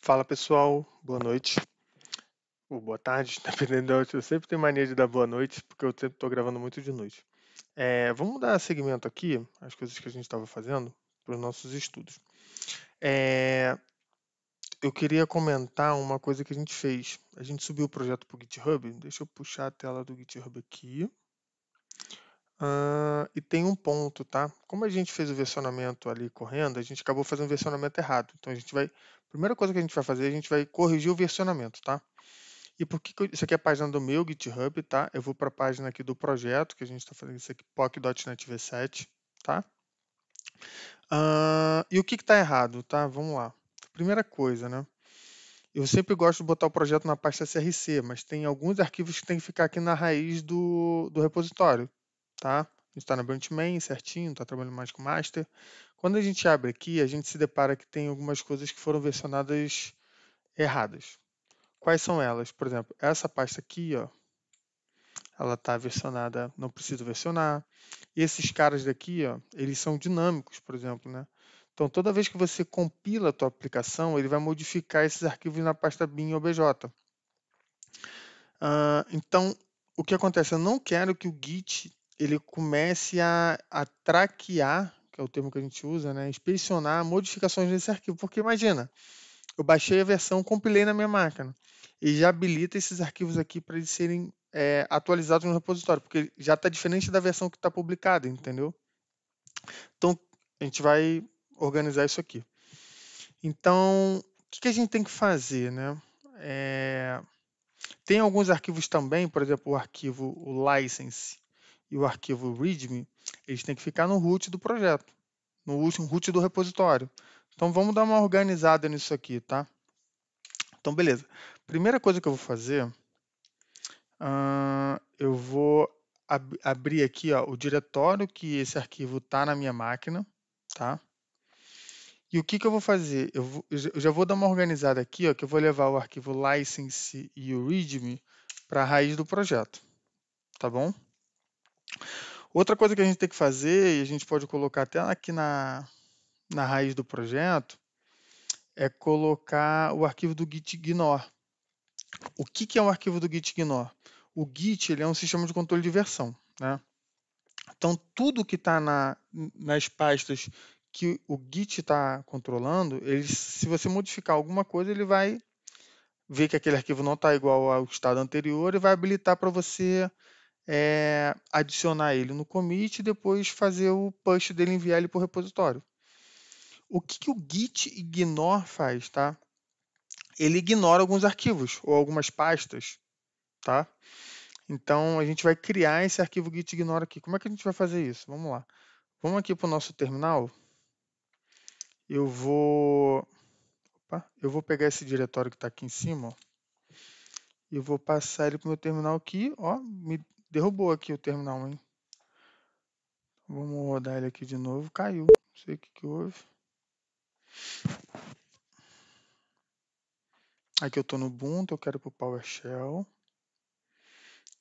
Fala pessoal, boa noite ou boa tarde, dependendo da hora. Eu sempre tenho mania de dar boa noite, porque eu sempre estou gravando muito de noite. Vamos dar seguimento aqui às coisas que a gente estava fazendo para os nossos estudos. É, eu queria comentar uma coisa que a gente fez. A gente subiu o projeto para o GitHub. Deixa eu puxar a tela do GitHub aqui. E tem um ponto, tá? Como a gente fez o versionamento ali correndo, a gente acabou fazendo o versionamento errado. Então a gente vai. Primeira coisa que a gente vai fazer, a gente vai corrigir o versionamento, tá? E por que isso aqui é a página do meu GitHub, tá? Eu vou para a página aqui do projeto, que a gente está fazendo isso aqui, POC.NET V7, tá? E o que está errado, tá? Vamos lá. Primeira coisa, né? Eu sempre gosto de botar o projeto na pasta CRC, mas tem alguns arquivos que tem que ficar aqui na raiz do repositório, tá? A gente está na branch main certinho, está trabalhando mais com master. Quando a gente abre aqui, a gente se depara que tem algumas coisas que foram versionadas erradas. Quais são elas? Por exemplo, essa pasta aqui, ó, ela está versionada, não precisa versionar. E esses caras daqui, ó, eles são dinâmicos, por exemplo, né? Então, toda vez que você compila a tua aplicação, ele vai modificar esses arquivos na pasta bin obj. Então, o que acontece? Eu não quero que o Git ele comece a traquear, que é o termo que a gente usa, né? Inspecionar modificações nesse arquivo. Porque imagina, eu baixei a versão, compilei na minha máquina e já habilita esses arquivos aqui para eles serem atualizados no repositório, porque já está diferente da versão que está publicada, entendeu? Então, a gente vai organizar isso aqui. Então, o que a gente tem que fazer, né? Tem alguns arquivos também, por exemplo, o arquivo o license e o arquivo readme, eles têm que ficar no root do projeto, no último root do repositório. Então, vamos dar uma organizada nisso aqui, tá? Então, beleza. Primeira coisa que eu vou fazer, eu vou abrir aqui ó, o diretório que esse arquivo está na minha máquina, tá? E o que eu vou fazer? Eu já vou dar uma organizada aqui, ó, que eu vou levar o arquivo license e o readme para a raiz do projeto, tá bom? Outra coisa que a gente tem que fazer, e a gente pode colocar até aqui na raiz do projeto, é colocar o arquivo do gitignore. O que é o arquivo do gitignore? O Git ele é um sistema de controle de versão, né? Então, tudo que está nas pastas que o Git está controlando, se você modificar alguma coisa, ele vai ver que aquele arquivo não está igual ao estado anterior e vai habilitar para você adicionar ele no commit e depois fazer o push dele, enviar ele para o repositório. O que o Git ignore faz, tá? Ele ignora alguns arquivos ou algumas pastas, tá? Então, a gente vai criar esse arquivo git ignore aqui. Como é que a gente vai fazer isso? Vamos lá. Vamos aqui para o nosso terminal. Eu vou pegar esse diretório que está aqui em cima, ó, e eu vou passar ele para o meu terminal aqui. Ó, me derrubou aqui o terminal, hein? Vamos rodar ele aqui de novo. Caiu. Não sei o que houve. Aqui eu estou no Ubuntu, eu quero para o PowerShell.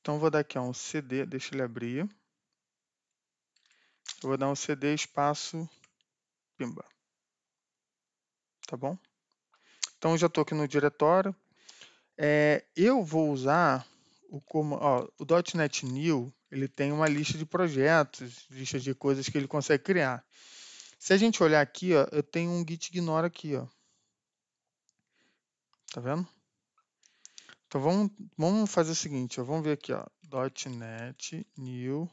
Então, eu vou dar aqui ó, um cd, deixa ele abrir. Eu vou dar um cd espaço pimba. Tá bom? Então, eu já estou aqui no diretório. Eu vou usar o .NET New, ele tem uma lista de projetos, lista de coisas que ele consegue criar. Se a gente olhar aqui, ó, eu tenho um git ignore aqui, ó. Tá vendo? Então vamos fazer o seguinte, ó, vamos ver aqui, ó, .NET New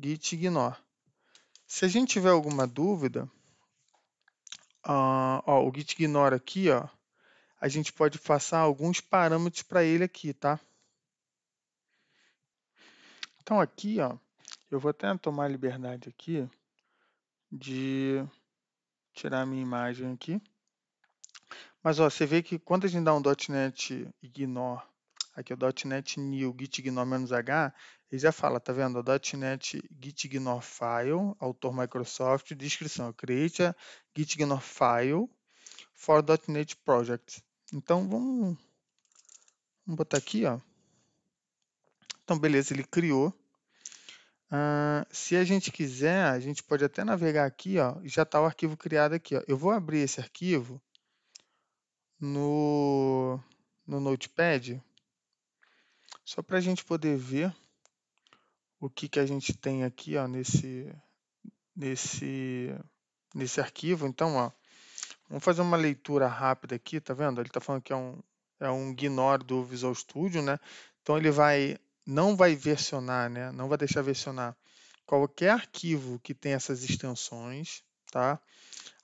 git ignore. Se a gente tiver alguma dúvida, o git ignore aqui, ó, a gente pode passar alguns parâmetros para ele aqui, tá? Então aqui, ó, eu vou até tomar a liberdade aqui de tirar a minha imagem aqui. Mas ó, você vê que quando a gente dá um .NET ignore, aqui é o .NET new git ignore -h, ele já fala, tá vendo? O .NET git ignore file, autor Microsoft, descrição, create a git ignore file for .NET project. Então vamos botar aqui, ó. Então beleza, ele criou. Se a gente quiser, a gente pode até navegar aqui, ó, e já está o arquivo criado aqui, ó. Eu vou abrir esse arquivo no Notepad, só para a gente poder ver o que que a gente tem aqui, ó, nesse, nesse arquivo. Então, ó, vamos fazer uma leitura rápida aqui, tá vendo? Ele está falando que é um GNOR do Visual Studio, né? Então ele não vai versionar, né? Não vai deixar versionar qualquer arquivo que tem essas extensões, tá?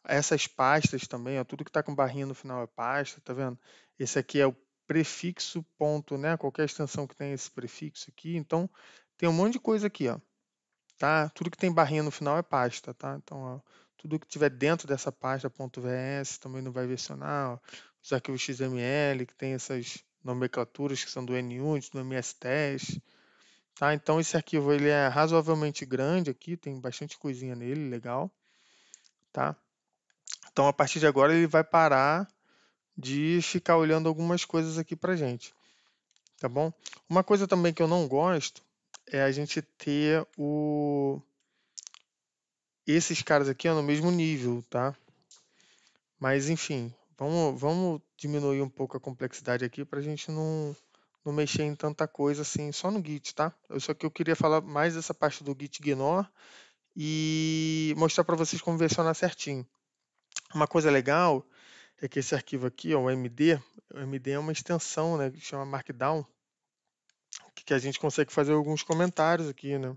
Essas pastas também, ó, tudo que está com barrinha no final é pasta, tá vendo? Esse aqui é o prefixo ponto, né? Qualquer extensão que tenha esse prefixo aqui. Então tem um monte de coisa aqui, ó, tá? Tudo que tem barrinha no final é pasta, tá? Então, ó, tudo que tiver dentro dessa pasta .vs também não vai versionar, ó. Os arquivos XML que tem essas nomenclaturas que são do NUnit, do MSTest, tá? Então esse arquivo ele é razoavelmente grande aqui, tem bastante coisinha nele, legal, tá? Então a partir de agora ele vai parar de ficar olhando algumas coisas aqui pra gente, tá bom? Uma coisa também que eu não gosto é a gente ter esses caras aqui ó, no mesmo nível, tá? Mas enfim, vamos diminuir um pouco a complexidade aqui para a gente não mexer em tanta coisa assim, só no Git, tá? Só que eu queria falar mais dessa parte do Git Gnore e mostrar para vocês como versionar certinho. Uma coisa legal é que esse arquivo aqui, ó, o MD é uma extensão, né, que chama Markdown, que a gente consegue fazer alguns comentários aqui, né?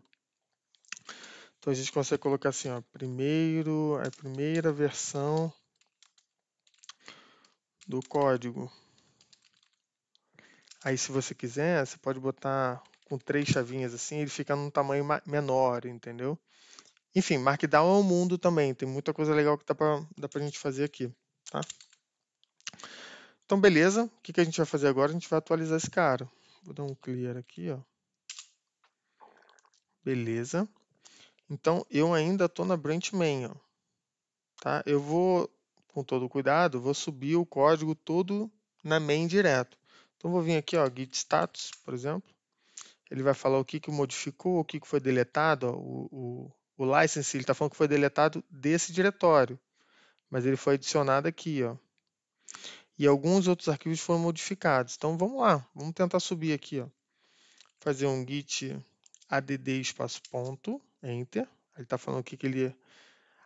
Então a gente consegue colocar assim, ó, a primeira versão do código. Aí se você quiser, você pode botar com 3 chavinhas assim, ele fica num tamanho menor, entendeu? Enfim, Markdown é um mundo também, tem muita coisa legal que dá pra gente fazer aqui, tá? Então beleza, o que que a gente vai fazer agora? A gente vai atualizar esse cara. Vou dar um clear aqui, ó. Beleza. Então eu ainda estou na branch main, ó, tá? Eu vou, com todo cuidado, vou subir o código todo na main direto. Então vou vir aqui, ó, git status, por exemplo. Ele vai falar o que que modificou, o que que foi deletado, ó, o license, ele está falando que foi deletado desse diretório, mas ele foi adicionado aqui, ó. E alguns outros arquivos foram modificados. Então vamos lá, vamos tentar subir aqui, ó. Fazer um git add espaço ponto, enter. Ele está falando aqui que ele...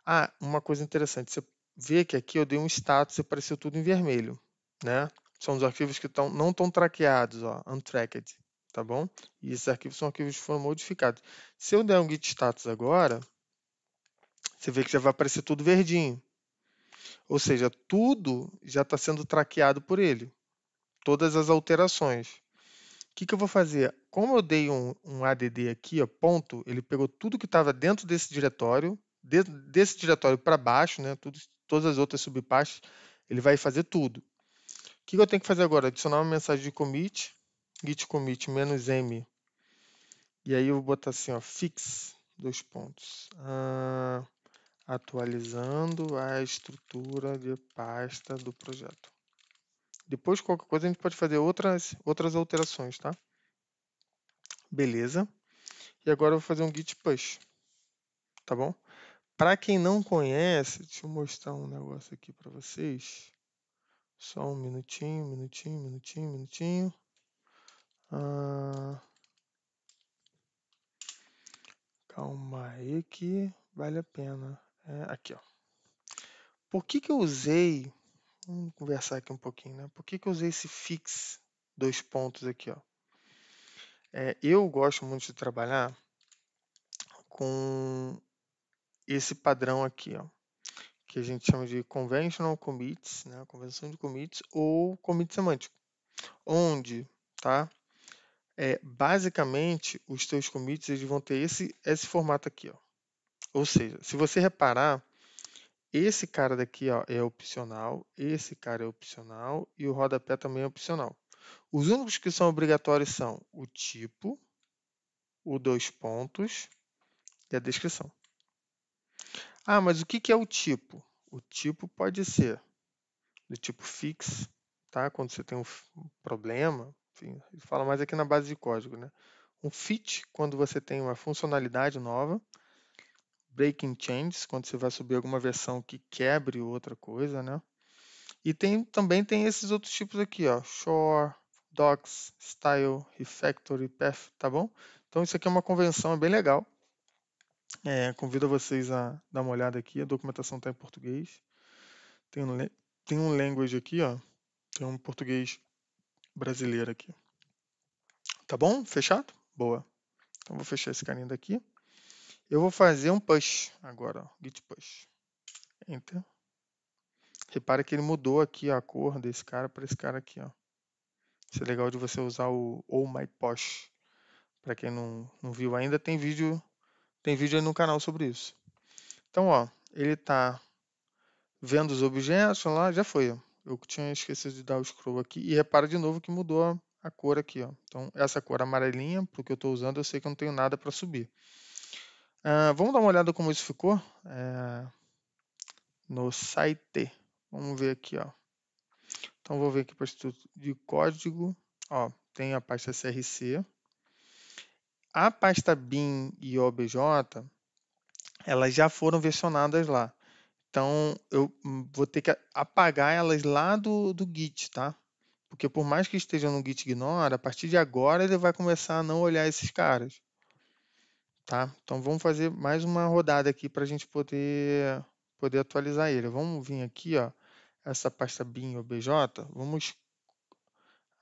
Ah, uma coisa interessante, você vê que aqui eu dei um status e apareceu tudo em vermelho, né? São os arquivos que não estão traqueados, ó, untracked, tá bom? E esses arquivos são arquivos que foram modificados. Se eu der um git status agora, você vê que já vai aparecer tudo verdinho. Ou seja, tudo já está sendo traqueado por ele. Todas as alterações. O que que eu vou fazer? Como eu dei um add aqui, ó, ponto, ele pegou tudo que estava dentro desse diretório, desse diretório para baixo, né, todas as outras subpastas, ele vai fazer tudo. O que que eu tenho que fazer agora? Adicionar uma mensagem de commit, git commit "-m", e aí eu vou botar assim, ó, fix, dois pontos, atualizando a estrutura de pasta do projeto. Depois, qualquer coisa, a gente pode fazer outras alterações, tá? Beleza. E agora eu vou fazer um git push, tá bom? Para quem não conhece, deixa eu mostrar um negócio aqui para vocês. Só um minutinho. Calma aí que vale a pena. Aqui, ó. Por que que eu usei... Vamos conversar aqui um pouquinho, né? Por que que eu usei esse fix, dois pontos aqui, ó? Eu gosto muito de trabalhar com esse padrão aqui, ó, que a gente chama de conventional commits, né? Convenção de commits ou commit semântico, onde, tá? Basicamente, os teus commits eles vão ter esse formato aqui, ó. Ou seja, se você reparar, esse cara daqui, ó, é opcional, esse cara é opcional e o rodapé também é opcional. Os únicos que são obrigatórios são o tipo, o dois pontos e a descrição. Ah, mas o que que é o tipo? O tipo pode ser do tipo fix, tá? Quando você tem um problema, enfim, ele fala mais aqui na base de código, né? Um fit, quando você tem uma funcionalidade nova. Breaking changes, quando você vai subir alguma versão que quebre outra coisa, né? E também tem esses outros tipos aqui, ó, Shore, Docs, Style, Refactory, Path, tá bom? Então isso aqui é uma convenção, é bem legal. Convido vocês a dar uma olhada aqui, a documentação está em português. Tem um language aqui, ó, tem um português brasileiro aqui. Tá bom? Fechado? Boa. Então vou fechar esse carinha daqui. Eu vou fazer um push agora, ó, git push. Enter. Repara que ele mudou aqui a cor desse cara para esse cara aqui, ó. Isso é legal de você usar o Oh My Push. Para quem não viu ainda, tem vídeo aí no canal sobre isso. Então, ó, ele tá vendo os objetos lá, já foi, ó. Eu tinha esquecido de dar o scroll aqui e repara de novo que mudou a cor aqui, ó. Então, essa cor amarelinha, porque eu estou usando, eu sei que eu não tenho nada para subir. Vamos dar uma olhada como isso ficou no site. Vamos ver aqui, ó. Então, vou ver aqui para o Instituto de Código. Ó, tem a pasta CRC. A pasta bin e OBJ, elas já foram versionadas lá. Então, eu vou ter que apagar elas lá do Git, tá? Porque por mais que esteja no Git Ignore, a partir de agora ele vai começar a não olhar esses caras, tá? Então, vamos fazer mais uma rodada aqui para a gente poder atualizar ele. Vamos vir aqui, ó, essa pasta bin OBJ, vamos...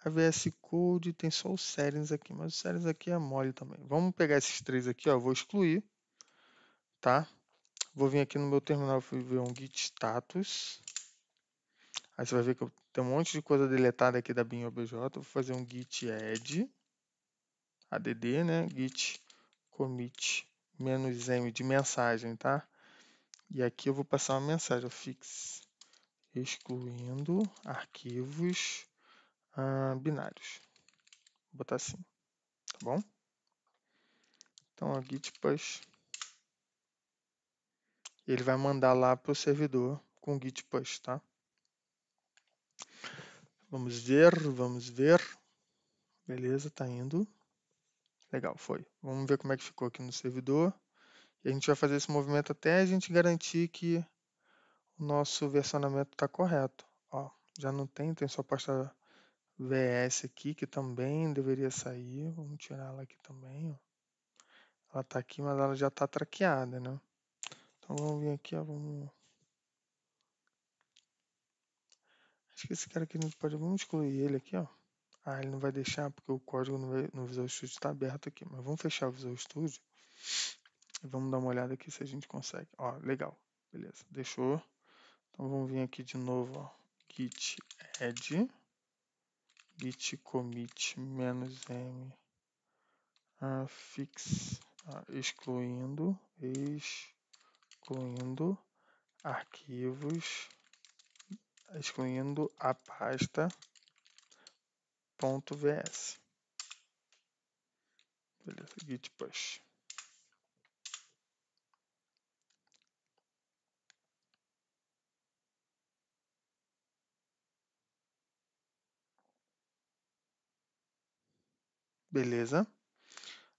A VS Code tem só os settings aqui, mas os settings aqui é mole também. Vamos pegar esses três aqui, ó, vou excluir, tá? Vou vir aqui no meu terminal e ver um git status. Aí você vai ver que eu tenho um monte de coisa deletada aqui da bin obj. Vou fazer um git add, add, né? Git commit -m de mensagem, tá? E aqui eu vou passar uma mensagem, fix excluindo arquivos binários. Vou botar assim, tá bom? Então, a git push, ele vai mandar lá para o servidor com git push, tá? Vamos ver. Beleza, tá indo. Legal, foi. Vamos ver como é que ficou aqui no servidor. E a gente vai fazer esse movimento até a gente garantir que o nosso versionamento está correto. Ó, já não tem só a pasta VS aqui, que também deveria sair. Vamos tirar ela aqui também, ó. Ela está aqui, mas ela já está traqueada, né? Então vamos vir aqui, ó, Acho que esse cara aqui não pode... Vamos excluir ele aqui, ó. Ele não vai deixar porque o código no Visual Studio está aberto aqui. Mas vamos fechar o Visual Studio. E vamos dar uma olhada aqui se a gente consegue. Ó, legal. Beleza, deixou. Então vamos vir aqui de novo, ó. Git add, git commit -m fix, excluindo arquivos, excluindo a pasta .vs. Beleza, git push. Beleza.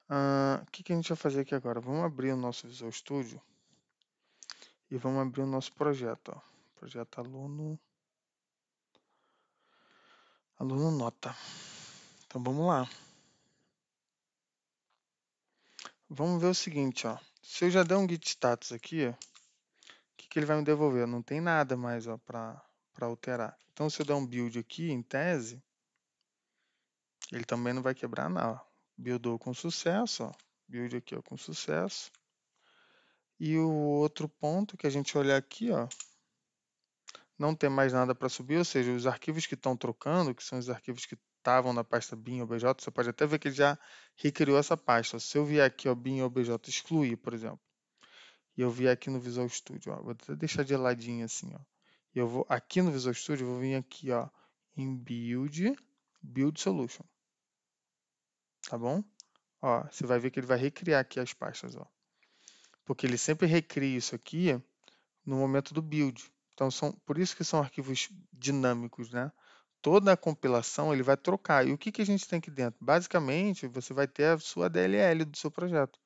O que a gente vai fazer aqui agora? Vamos abrir o nosso Visual Studio e vamos abrir o nosso projeto. Ó. Projeto aluno nota. Então vamos lá. Vamos ver o seguinte, ó. Se eu já der um git status aqui, ó, o que ele vai me devolver? Não tem nada mais para alterar. Então se eu der um build aqui, em tese, ele também não vai quebrar nada. Buildou com sucesso, ó. Build aqui, ó, com sucesso. E o outro ponto que a gente olhar aqui, ó, não tem mais nada para subir, ou seja, os arquivos que estão trocando, que são os arquivos que estavam na pasta bin obj, você pode até ver que ele já recriou essa pasta. Se eu vier aqui, ó, bin obj excluir, por exemplo, e eu vier aqui no Visual Studio, ó, vou até deixar de ladinho assim, ó. E eu vou aqui no Visual Studio, eu vou vir aqui, ó, em Build Solution. Tá bom? Ó, você vai ver que ele vai recriar aqui as pastas, ó. Porque ele sempre recria isso aqui no momento do build. Então, por isso que são arquivos dinâmicos, né? Toda a compilação ele vai trocar. E o que a gente tem aqui dentro? Basicamente, você vai ter a sua DLL do seu projeto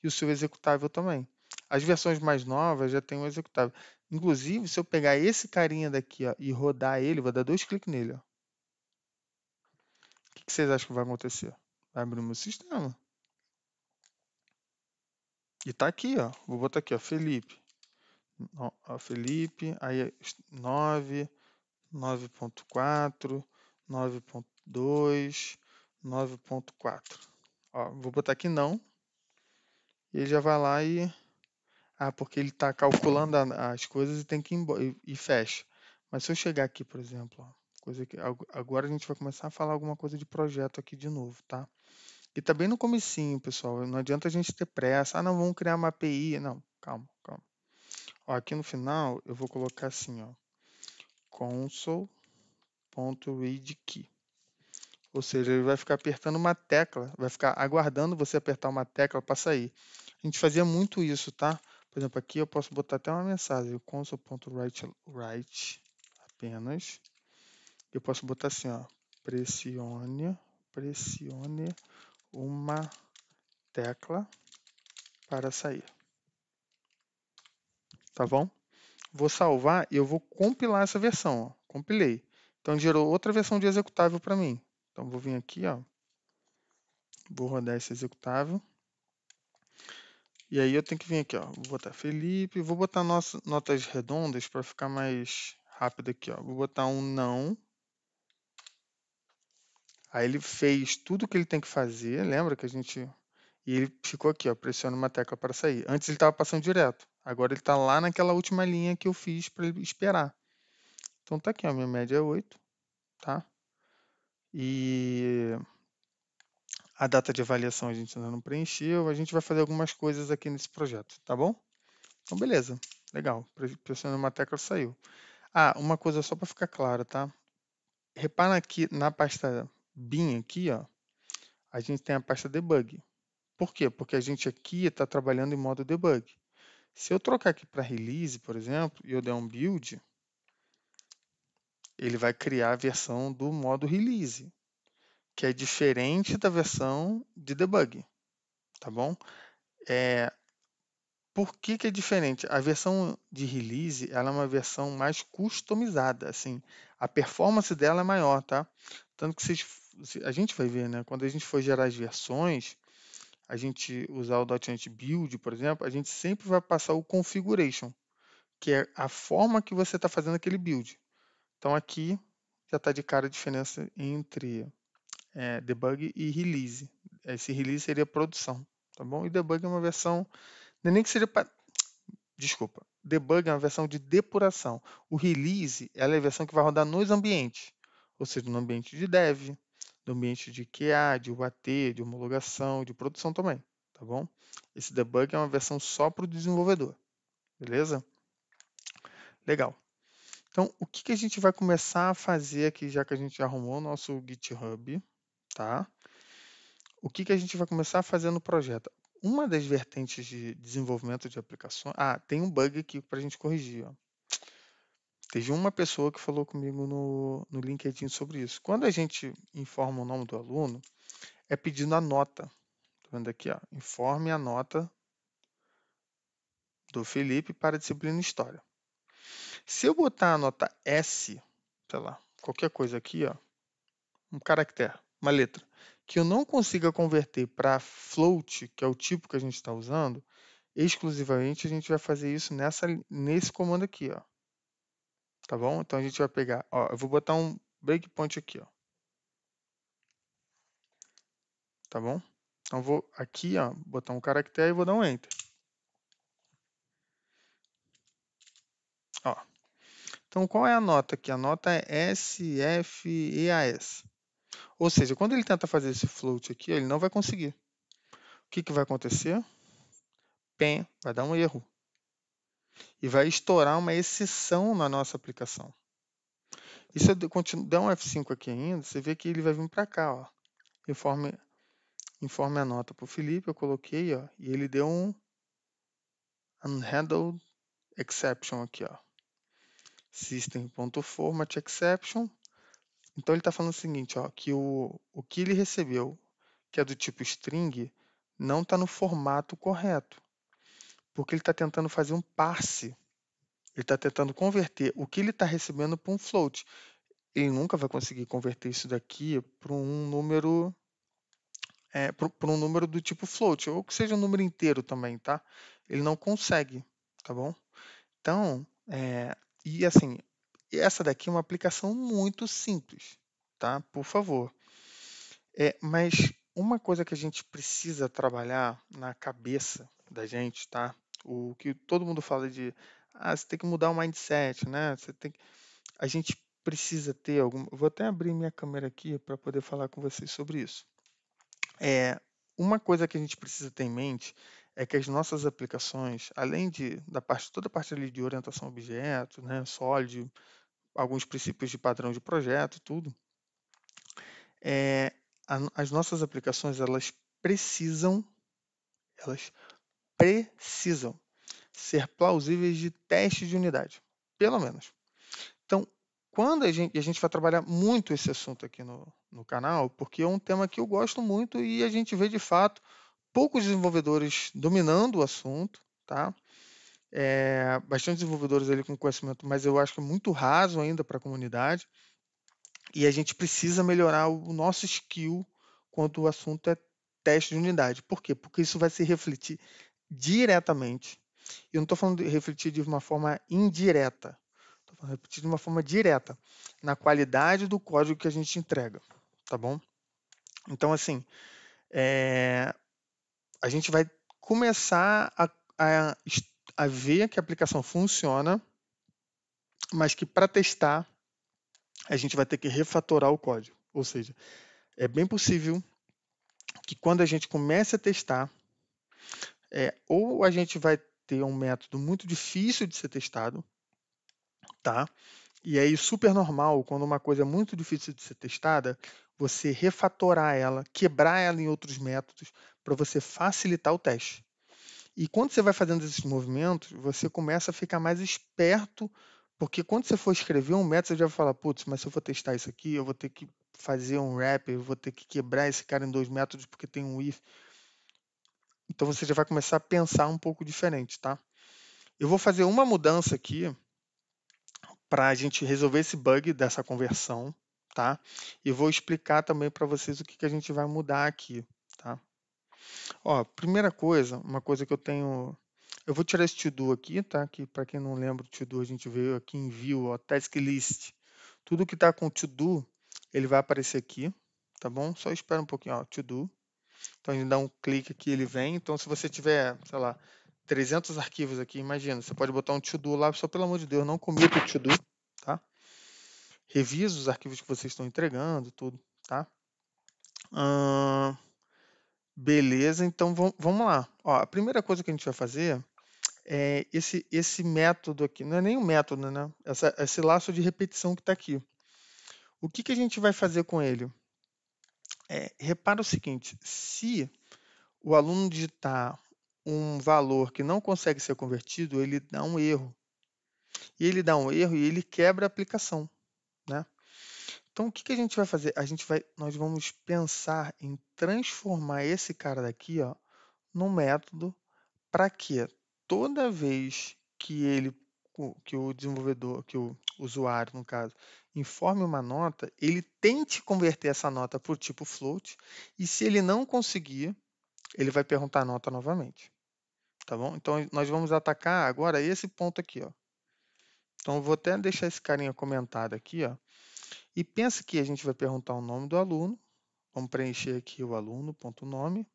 e o seu executável também. As versões mais novas já tem o executável. Inclusive, se eu pegar esse carinha daqui, ó, e rodar ele, vou dar 2 cliques nele, ó. O que vocês acham que vai acontecer? Vai abrir o meu sistema. E tá aqui, ó. Vou botar aqui, ó, Felipe. Ó, Felipe, aí 9, 9.4, 9.2, 9.4. Ó, vou botar aqui não. E ele já vai lá e... Ah, porque ele está calculando as coisas e tem que ir embora, e fecha. Mas se eu chegar aqui, por exemplo, ó, coisa que agora a gente vai começar a falar alguma coisa de projeto aqui de novo, tá? E tá bem no comecinho, pessoal. Não adianta a gente ter pressa. Ah, não, vamos criar uma API. Não, calma, calma. Ó, aqui no final eu vou colocar assim, ó, console.readKey. Ou seja, ele vai ficar apertando uma tecla, vai ficar aguardando você apertar uma tecla para sair. A gente fazia muito isso, tá? Por exemplo, aqui eu posso botar até uma mensagem, console.write apenas. Eu posso botar assim, ó, pressione uma tecla para sair. Tá bom? Vou salvar e eu vou compilar essa versão, ó. Compilei. Então gerou outra versão de executável para mim. Então vou vir aqui, ó. Vou rodar esse executável. E aí eu tenho que vir aqui, ó. Vou botar Felipe, vou botar notas redondas para ficar mais rápido aqui, ó. Vou botar um não. Aí ele fez tudo o que ele tem que fazer, lembra que a gente... E ele ficou aqui, ó, pressiona uma tecla para sair. Antes ele estava passando direto. Agora ele está lá naquela última linha que eu fiz para ele esperar. Então tá aqui, ó, minha média é 8, tá? E a data de avaliação a gente ainda não preencheu. A gente vai fazer algumas coisas aqui nesse projeto, tá bom? Então beleza, legal. Pressionando uma tecla saiu. Ah, uma coisa só para ficar claro, tá? Repara aqui na pasta bin aqui, ó, a gente tem a pasta debug. Por quê? Porque a gente aqui está trabalhando em modo debug. Se eu trocar aqui para release, por exemplo, e eu der um build, ele vai criar a versão do modo release, que é diferente da versão de debug, tá bom? Por que é diferente? A versão de release, ela é uma versão mais customizada, assim, a performance dela é maior, tá? Tanto que a gente vai ver, né? Quando a gente for gerar as versões, a gente usar o .NET Build, por exemplo, a gente sempre vai passar o configuration, que é a forma que você está fazendo aquele build. Então aqui já está de cara a diferença entre debug e release. Esse release seria produção, tá bom? E debug é uma versão, não é nem que seria para... Desculpa, debug é uma versão de depuração. O release, ela é a versão que vai rodar nos ambientes, ou seja, no ambiente de dev, no ambiente de QA, de UAT, de homologação, de produção também, tá bom? Esse debug é uma versão só para o desenvolvedor, beleza? Legal. Então, o que a gente vai começar a fazer aqui, já que a gente arrumou o nosso GitHub, tá? O que a gente vai começar a fazer no projeto? Uma das vertentes de desenvolvimento de aplicações... Ah, tem um bug aqui para a gente corrigir, ó. Teve uma pessoa que falou comigo no LinkedIn sobre isso. Quando a gente informa o nome do aluno, é pedindo a nota. Tá vendo aqui, ó? Informe a nota do Felipe para a disciplina História. Se eu botar a nota S, sei lá, qualquer coisa aqui, ó, um caractere, uma letra, que eu não consiga converter para float, que é o tipo que a gente está usando, exclusivamente a gente vai fazer isso nesse comando aqui, ó. Tá bom? Então a gente vai pegar, ó, eu vou botar um breakpoint aqui, ó. Tá bom? Então vou aqui, ó, botar um caractere e vou dar um enter. Ó. Então qual é a nota aqui? A nota é SFEAS. Ou seja, quando ele tenta fazer esse float aqui, ele não vai conseguir. O que vai acontecer? PEM, vai dar um erro. E vai estourar uma exceção na nossa aplicação. E se eu der um F5 aqui ainda, você vê que ele vai vir para cá, ó. Informe a nota para o Felipe, eu coloquei, ó, e ele deu um unhandled exception aqui, ó. System.format exception. Então ele está falando o seguinte, ó, que o que ele recebeu, que é do tipo string, não está no formato correto. Porque ele está tentando fazer um parse. Ele está tentando converter o que ele está recebendo para um float. Ele nunca vai conseguir converter isso daqui para um número, para um número do tipo float, ou que seja um número inteiro também, tá? Ele não consegue, tá bom? Então, e assim, essa daqui é uma aplicação muito simples, tá? Por favor. Mas uma coisa que a gente precisa trabalhar na cabeça da gente, tá? O que todo mundo fala de, você tem que mudar o mindset, né? A gente precisa ter algum. Vou até abrir minha câmera aqui para poder falar com vocês sobre isso. Uma coisa que a gente precisa ter em mente é que as nossas aplicações, além da parte, toda a parte ali de orientação a objeto, né, SOLID, alguns princípios de padrão de projeto, tudo, as nossas aplicações elas precisam ser plausíveis de teste de unidade, pelo menos. Então, quando a gente vai trabalhar muito esse assunto aqui no canal, porque é um tema que eu gosto muito e a gente vê de fato poucos desenvolvedores dominando o assunto, tá? Bastante desenvolvedores ali com conhecimento, mas eu acho que é muito raso ainda para a comunidade. E a gente precisa melhorar o nosso skill quando o assunto é teste de unidade. Por quê? Porque isso vai se refletir diretamente. E eu não estou falando de refletir de uma forma indireta. Estou falando de refletir de uma forma direta na qualidade do código que a gente entrega. Tá bom? Então, assim, a gente vai começar a, a ver que a aplicação funciona, mas que para testar a gente vai ter que refatorar o código. Ou seja, é bem possível que quando a gente comece a testar, ou a gente vai ter um método muito difícil de ser testado, tá? E aí, super normal, quando uma coisa é muito difícil de ser testada, você refatorar ela, quebrar ela em outros métodos, para você facilitar o teste. E quando você vai fazendo esses movimentos, você começa a ficar mais esperto, porque quando você for escrever um método, você já vai falar, putz, mas se eu for testar isso aqui, eu vou ter que fazer um wrap, eu vou ter que quebrar esse cara em dois métodos porque tem um if. Então você já vai começar a pensar um pouco diferente, tá? Eu vou fazer uma mudança aqui para a gente resolver esse bug dessa conversão, tá? E vou explicar também para vocês o que a gente vai mudar aqui, tá? Ó, primeira coisa, uma coisa que eu tenho. Eu vou tirar esse to-do aqui, tá? Que para quem não lembra, o to-do a gente veio aqui em view, ó, task list. Tudo que está com to-do, ele vai aparecer aqui, tá bom? Só espera um pouquinho, ó, to-do. Então a gente dá um clique aqui, ele vem. Então se você tiver, sei lá, 300 arquivos aqui, imagina, você pode botar um to-do lá, só pelo amor de Deus, não cometa o to-do, tá? Revisa os arquivos que vocês estão entregando, tudo, tá? Beleza, então vamos lá. Ó, a primeira coisa que a gente vai fazer é esse método aqui, não é nem um método, né? Esse laço de repetição que está aqui. O que a gente vai fazer com ele? Repara o seguinte, se o aluno digitar um valor que não consegue ser convertido, ele dá um erro. E ele dá um erro e ele quebra a aplicação, né? Então, o que a gente vai fazer? Nós vamos pensar em transformar esse cara daqui, ó, num método para que toda vez que o desenvolvedor, que o usuário, no caso, informe uma nota, ele tente converter essa nota para o tipo float, e se ele não conseguir, ele vai perguntar a nota novamente, tá bom? Então, nós vamos atacar agora esse ponto aqui, ó. Então, eu vou até deixar esse carinha comentado aqui, ó. E pensa que a gente vai perguntar o nome do aluno. Vamos preencher aqui o aluno.nome.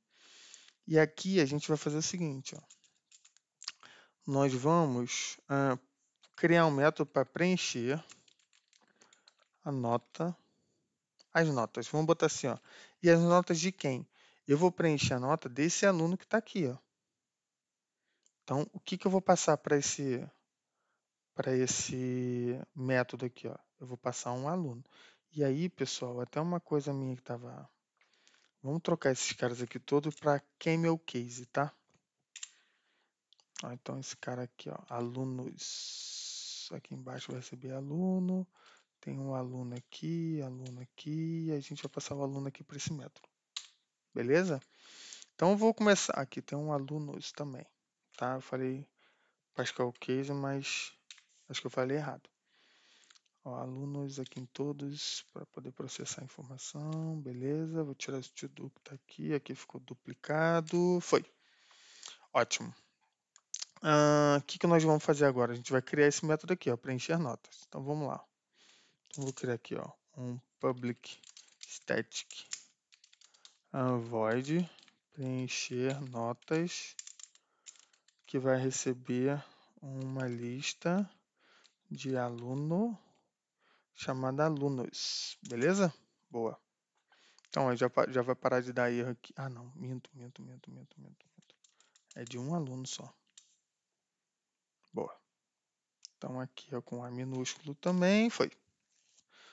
E aqui a gente vai fazer o seguinte, ó. Nós vamos criar um método para preencher a nota, as notas. Vamos botar assim, ó. E as notas de quem? Eu vou preencher a nota desse aluno que está aqui, ó. Então, o que eu vou passar para esse método aqui, ó? Eu vou passar um aluno. E aí, pessoal, até uma coisa minha que estava. Vamos trocar esses caras aqui todos para camel case, tá? Ó, então, esse cara aqui, ó, alunos. Aqui embaixo vai receber aluno. Tem um aluno aqui, e a gente vai passar o aluno aqui para esse método. Beleza? Então, eu vou começar. Aqui tem um alunos também, tá? Eu falei Pascal Case, mas Acho que eu falei errado. Ó, alunos aqui em todos para poder processar a informação. Beleza, vou tirar esse to-do que está aqui. Aqui ficou duplicado. Foi. Ótimo. O que nós vamos fazer agora? A gente vai criar esse método aqui, ó, preencher notas. Então vamos lá. Então, vou criar aqui, ó, um public static void preencher notas que vai receber uma lista de aluno chamada alunos, beleza? Boa. Então, já vai parar de dar erro aqui. Ah, não, minto. É de um aluno só. Boa. Então, aqui ó, com A minúsculo também, foi.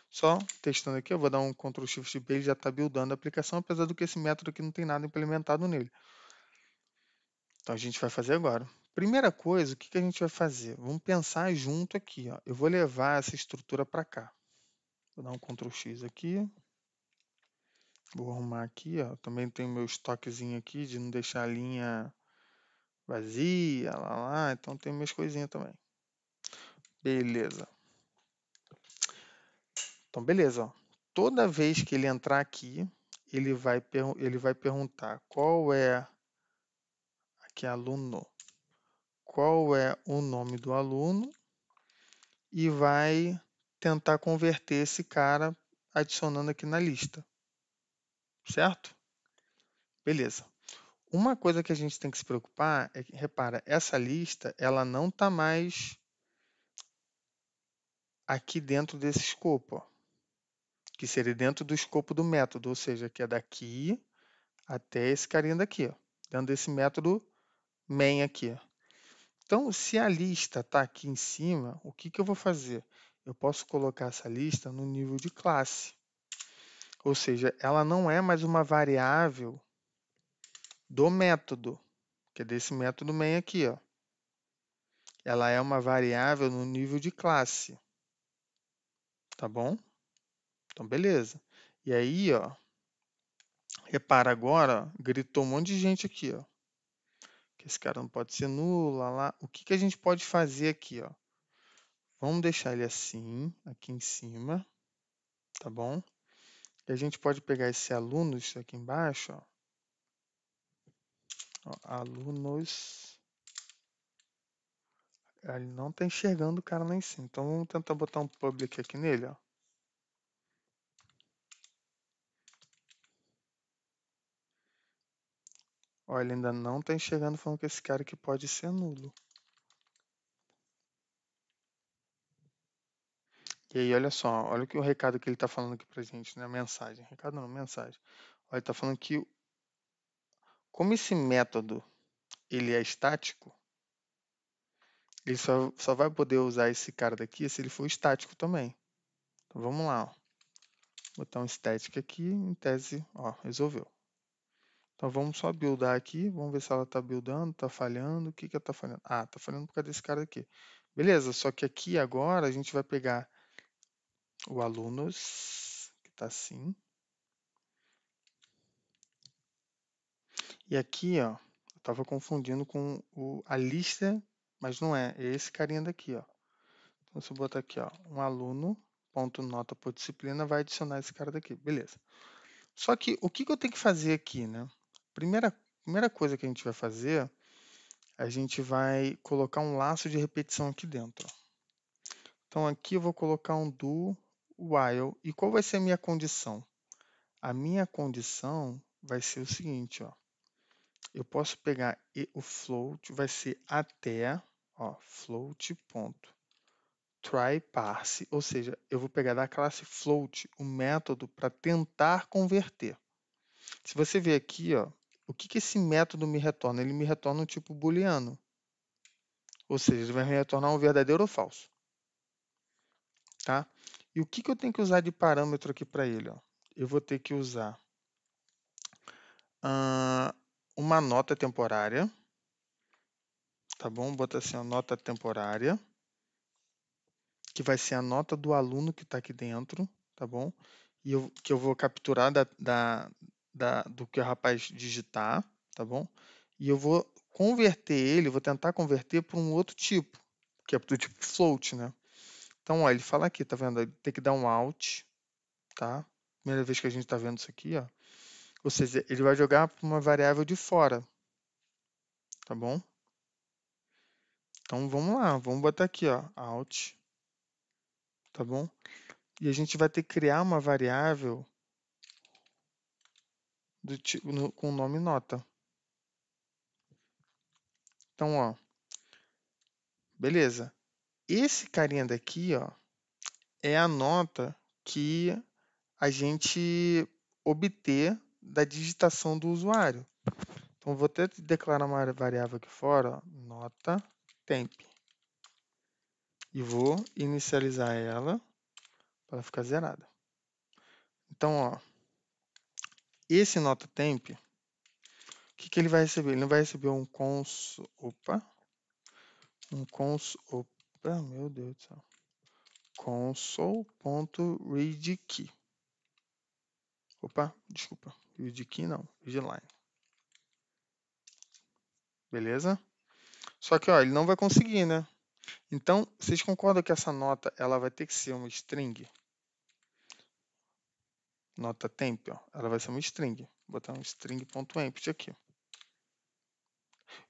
Só testando aqui, eu vou dar um Ctrl Shift B, ele já está buildando a aplicação, apesar do que esse método aqui não tem nada implementado nele. Então, a gente vai fazer agora. Primeira coisa, o que a gente vai fazer? Vamos pensar junto aqui. Ó. Eu vou levar essa estrutura para cá. Vou dar um Ctrl X aqui. Vou arrumar aqui. Ó. Também tem meu estoquezinho aqui de não deixar a linha vazia. Lá. Então tem minhas coisinhas também. Beleza. Então, beleza. Ó. Toda vez que ele entrar aqui, ele vai perguntar qual é... Aqui, aluno. Qual é o nome do aluno? E vai tentar converter esse cara adicionando aqui na lista. Certo? Beleza. Uma coisa que a gente tem que se preocupar é que, repara, essa lista ela não está mais aqui dentro desse escopo, ó, que seria dentro do escopo do método, ou seja, que é daqui até esse carinha daqui, ó, dentro desse método main aqui. Ó. Então, se a lista está aqui em cima, o que eu vou fazer? Eu posso colocar essa lista no nível de classe. Ou seja, ela não é mais uma variável do método, que é desse método main aqui. Ó. Ela é uma variável no nível de classe. Tá bom? Então, beleza. E aí, ó, repara agora, ó, gritou um monte de gente aqui, ó. Que esse cara não pode ser nulo, lá. O que a gente pode fazer aqui, ó? Vamos deixar ele assim, aqui em cima, tá bom? E a gente pode pegar esse alunos aqui embaixo, ó. Ó, alunos. Ele não está enxergando o cara lá em cima. Então vamos tentar botar um public aqui nele, ó. Ó, ele ainda não está enxergando falando que esse cara aqui pode ser nulo. E aí, olha só, olha o recado que ele está falando aqui pra gente, né? Mensagem. Recado não, mensagem. Olha, ele está falando que como esse método ele é estático, ele só vai poder usar esse cara daqui se ele for estático também. Então vamos lá, ó. Botar um static aqui, em tese, ó, resolveu. Então vamos só buildar aqui, vamos ver se ela está buildando, está falhando, o que está falhando? Ah, está falhando por causa desse cara aqui. Beleza, só que aqui agora a gente vai pegar o alunos, que está assim. E aqui, ó, eu estava confundindo com a lista, mas não é, é esse carinha daqui, ó. Então se eu botar aqui, ó, um aluno, ponto nota por disciplina, vai adicionar esse cara daqui, beleza. Só que o que eu tenho que fazer aqui, né? Primeira coisa que a gente vai fazer, a gente vai colocar um laço de repetição aqui dentro. Ó. Então aqui eu vou colocar um do while. E qual vai ser a minha condição? A minha condição vai ser o seguinte, ó. Eu posso pegar o float, vai ser até, ó, float.tryParse, ou seja, eu vou pegar da classe float o método para tentar converter. Se você ver aqui, ó, o que esse método me retorna? Ele me retorna um tipo booleano. Ou seja, ele vai me retornar um verdadeiro ou falso. Tá? E o que eu tenho que usar de parâmetro aqui para ele? Ó? Eu vou ter que usar uma nota temporária. Tá bom? Bota assim, a nota temporária. Que vai ser a nota do aluno que está aqui dentro. Tá bom? E que eu vou capturar do que o rapaz digitar. Tá bom? E eu vou converter ele, vou tentar converter para um outro tipo, que é do tipo float, né? Então, ó, ele fala aqui, tá vendo? Ele tem que dar um out, tá? Primeira vez que a gente tá vendo isso aqui, ó. Ou seja, ele vai jogar para uma variável de fora, tá bom? Então, vamos lá, vamos botar aqui, ó, out, tá bom? E a gente vai ter que criar uma variável do tipo, com o nome nota. Então, ó, beleza. Esse carinha daqui, ó, é a nota que a gente obter da digitação do usuário. Então, vou até declarar uma variável aqui fora, ó, nota temp. E vou inicializar ela para ela ficar zerada. Então, ó, esse nota temp, o que ele vai receber? Ele não vai receber um opa, meu Deus do céu, console.readKey. Opa, desculpa, readKey não, readline. Beleza? Só que, ó, ele não vai conseguir, né? Então, vocês concordam que essa nota ela vai ter que ser uma string? Nota temp, ó, ela vai ser uma string. Vou botar um string.empty aqui.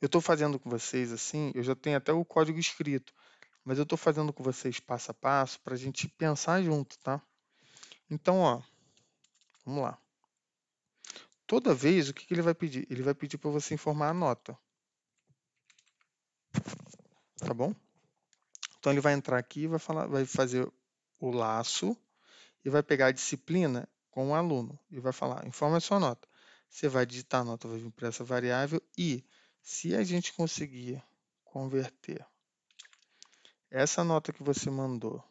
Eu estou fazendo com vocês assim, eu já tenho até o código escrito, mas eu estou fazendo com vocês passo a passo para a gente pensar junto, tá? Então, ó, vamos lá. Toda vez, o que ele vai pedir? Ele vai pedir para você informar a nota. Tá bom? Então, ele vai entrar aqui e vai fazer o laço e vai pegar a disciplina com o aluno e vai falar, informa a sua nota. Você vai digitar a nota, vai vir para essa variável e se a gente conseguir converter essa nota que você mandou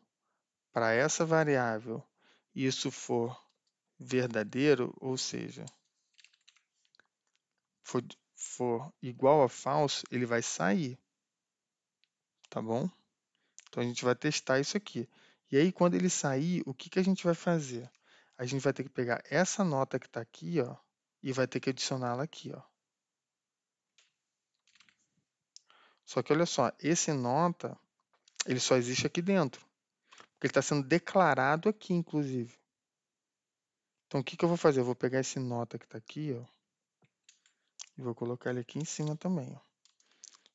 para essa variável e isso for verdadeiro, ou seja, for igual a falso, ele vai sair, tá bom? Então a gente vai testar isso aqui. E aí quando ele sair, o que a gente vai fazer? A gente vai ter que pegar essa nota que está aqui, ó, e vai ter que adicioná-la aqui, ó. Só que olha só, esse nota, ele só existe aqui dentro, porque ele está sendo declarado aqui, inclusive. Então o que eu vou fazer? Eu vou pegar esse nota que está aqui, ó, e vou colocar ele aqui em cima também, ó.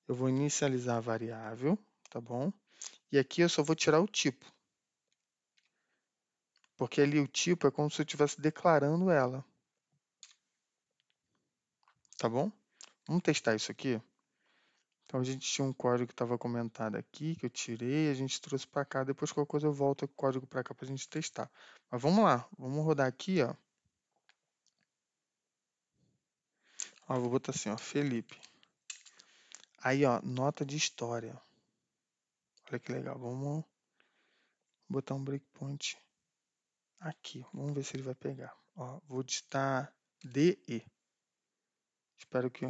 Eu vou inicializar a variável, tá bom? E aqui eu só vou tirar o tipo. Porque ali o tipo é como se eu estivesse declarando ela. Tá bom? Vamos testar isso aqui? Então a gente tinha um código que estava comentado aqui, que eu tirei, a gente trouxe para cá, depois qualquer coisa eu volto o código para cá para a gente testar. Mas vamos lá, vamos rodar aqui, ó. Ó, vou botar assim, ó, Felipe. Aí, ó, nota de história. Olha que legal, vamos botar um breakpoint aqui. Vamos ver se ele vai pegar. Ó, vou digitar DE. Espero que,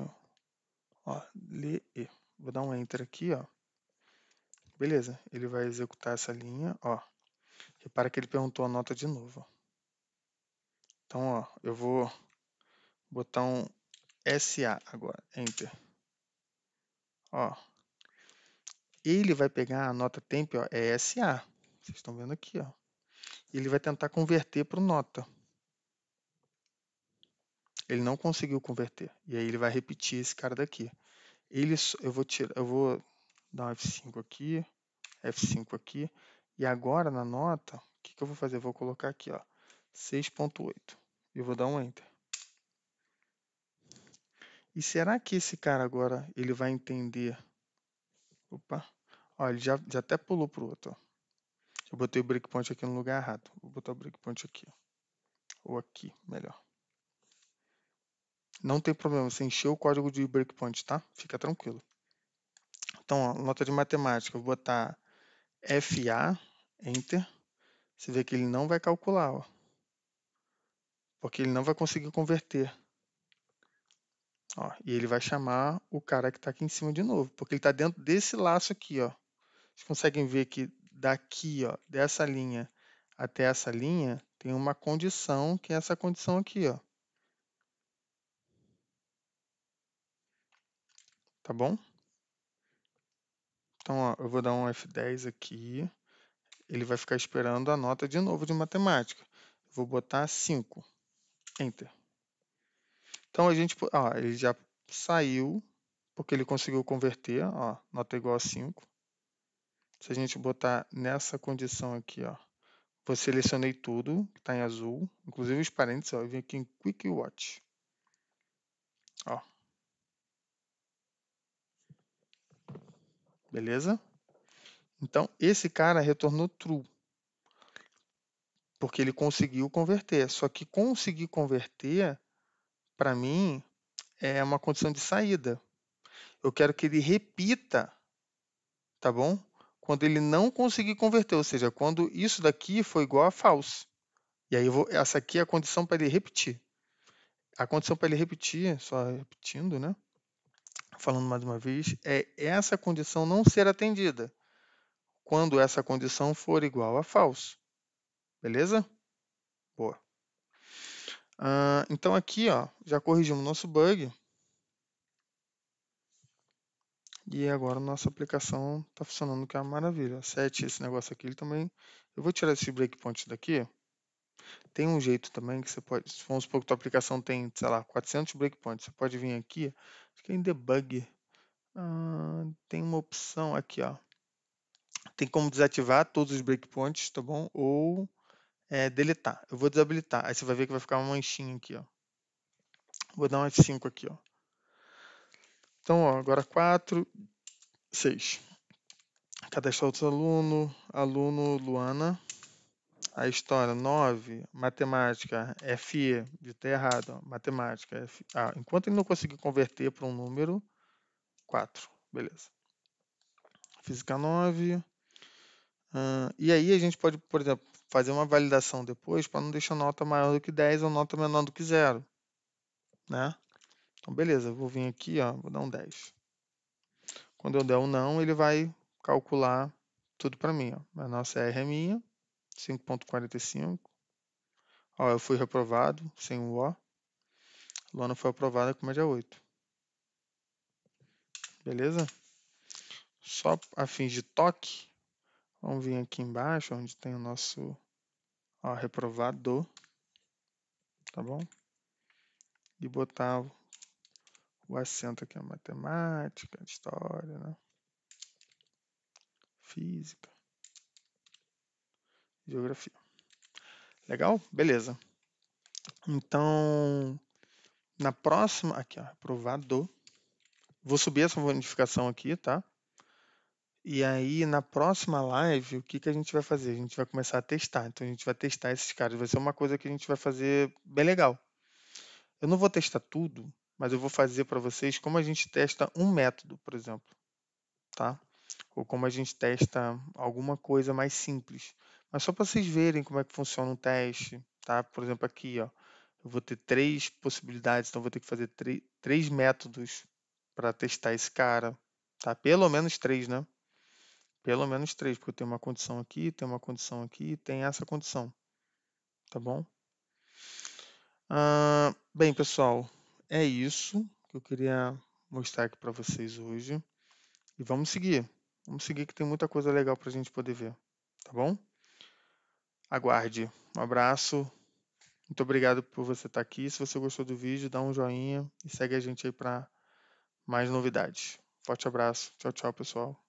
ó, DE. Vou dar um enter aqui, ó. Beleza, ele vai executar essa linha, ó. Repara que ele perguntou a nota de novo. Então, ó, eu vou botar um SA agora, enter. Ó, ele vai pegar a nota temp, ó, é SA. Vocês estão vendo aqui, ó. Ele vai tentar converter para o nota. Ele não conseguiu converter. E aí ele vai repetir esse cara daqui. Eu vou dar um F5 aqui, F5 aqui. E agora na nota, o que eu vou fazer? Eu vou colocar aqui, ó, 6.8. E eu vou dar um enter. E será que esse cara agora ele vai entender? Opa, ó, ele já até pulou pro outro. Ó. Eu botei o breakpoint aqui no lugar errado. Vou botar o breakpoint aqui. Ou aqui, melhor. Não tem problema, você encheu o código de breakpoint, tá? Fica tranquilo. Então, ó, nota de matemática, eu vou botar FA, enter. Você vê que ele não vai calcular, ó. Porque ele não vai conseguir converter. Ó, e ele vai chamar o cara que está aqui em cima de novo, porque ele está dentro desse laço aqui, ó. Vocês conseguem ver que daqui, ó, dessa linha até essa linha, tem uma condição, que é essa condição aqui, ó. Tá bom? Então, ó, eu vou dar um F10 aqui. Ele vai ficar esperando a nota de novo de matemática. Vou botar 5. Enter. Então, ele já saiu, porque ele conseguiu converter, ó, nota igual a 5. Se a gente botar nessa condição aqui, ó, eu selecionei tudo, que está em azul, inclusive os parênteses, ó, eu vim aqui em Quick Watch. Ó. Beleza? Então, esse cara retornou true, porque ele conseguiu converter. Só que conseguir converter, para mim, é uma condição de saída. Eu quero que ele repita, tá bom? Quando ele não conseguir converter, ou seja, quando isso daqui for igual a false. E aí essa aqui é a condição para ele repetir. A condição para ele repetir, só repetindo, né? Falando mais uma vez, é essa condição não ser atendida quando essa condição for igual a false. Beleza? Boa. Então aqui, ó, já corrigimos nosso bug. E agora nossa aplicação está funcionando, que é uma maravilha. 7, esse negócio aqui, ele também... Eu vou tirar esse breakpoint daqui. Tem um jeito também que você pode... Vamos supor que tua aplicação tem, sei lá, 400 breakpoints. Você pode vir aqui, acho que é em debug. Tem uma opção aqui, ó. Tem como desativar todos os breakpoints, tá bom? Ou deletar. Eu vou desabilitar. Aí você vai ver que vai ficar uma manchinha aqui, ó. Vou dar um F5 aqui, ó. Então, ó, agora 4, 6. Cadastrar outro aluno. Aluno Luana. A história 9. Matemática FE. De ter errado, ó. Matemática F. Enquanto ele não conseguir converter para um número, 4. Beleza. Física 9. E aí a gente pode, por exemplo, fazer uma validação depois para não deixar nota maior do que 10 ou nota menor do que 0. Né? Então, beleza, eu vou vir aqui, ó, vou dar um 10. Quando eu der um não, ele vai calcular tudo para mim. Ó. A nossa R é minha, 5.45. Ó, eu fui reprovado, sem o O. Luana foi aprovada com média 8. Beleza? Só a fins de toque, vamos vir aqui embaixo, onde tem o nosso reprovado. Tá bom? E botar o acento aqui, a matemática, história, né? Física, geografia. Legal? Beleza. Então, na próxima, aqui, ó, aprovado. Vou subir essa modificação aqui, tá? E aí, na próxima live, o que que a gente vai fazer? A gente vai começar a testar. Então, a gente vai testar esses caras. Vai ser uma coisa que a gente vai fazer bem legal. Eu não vou testar tudo, mas eu vou fazer para vocês como a gente testa um método, por exemplo, tá? Ou como a gente testa alguma coisa mais simples. Mas só para vocês verem como é que funciona um teste, tá? Por exemplo, aqui, ó, eu vou ter 3 possibilidades, então eu vou ter que fazer 3 métodos para testar esse cara, tá? Pelo menos 3, né? Pelo menos 3, porque eu tenho uma condição aqui, tem uma condição aqui, tem essa condição, tá bom? Bem, pessoal, é isso que eu queria mostrar aqui para vocês hoje. E vamos seguir. Vamos seguir que tem muita coisa legal para a gente poder ver, tá bom? Aguarde. Um abraço. Muito obrigado por você estar aqui. Se você gostou do vídeo, dá um joinha e segue a gente aí para mais novidades. Forte abraço. Tchau, tchau, pessoal.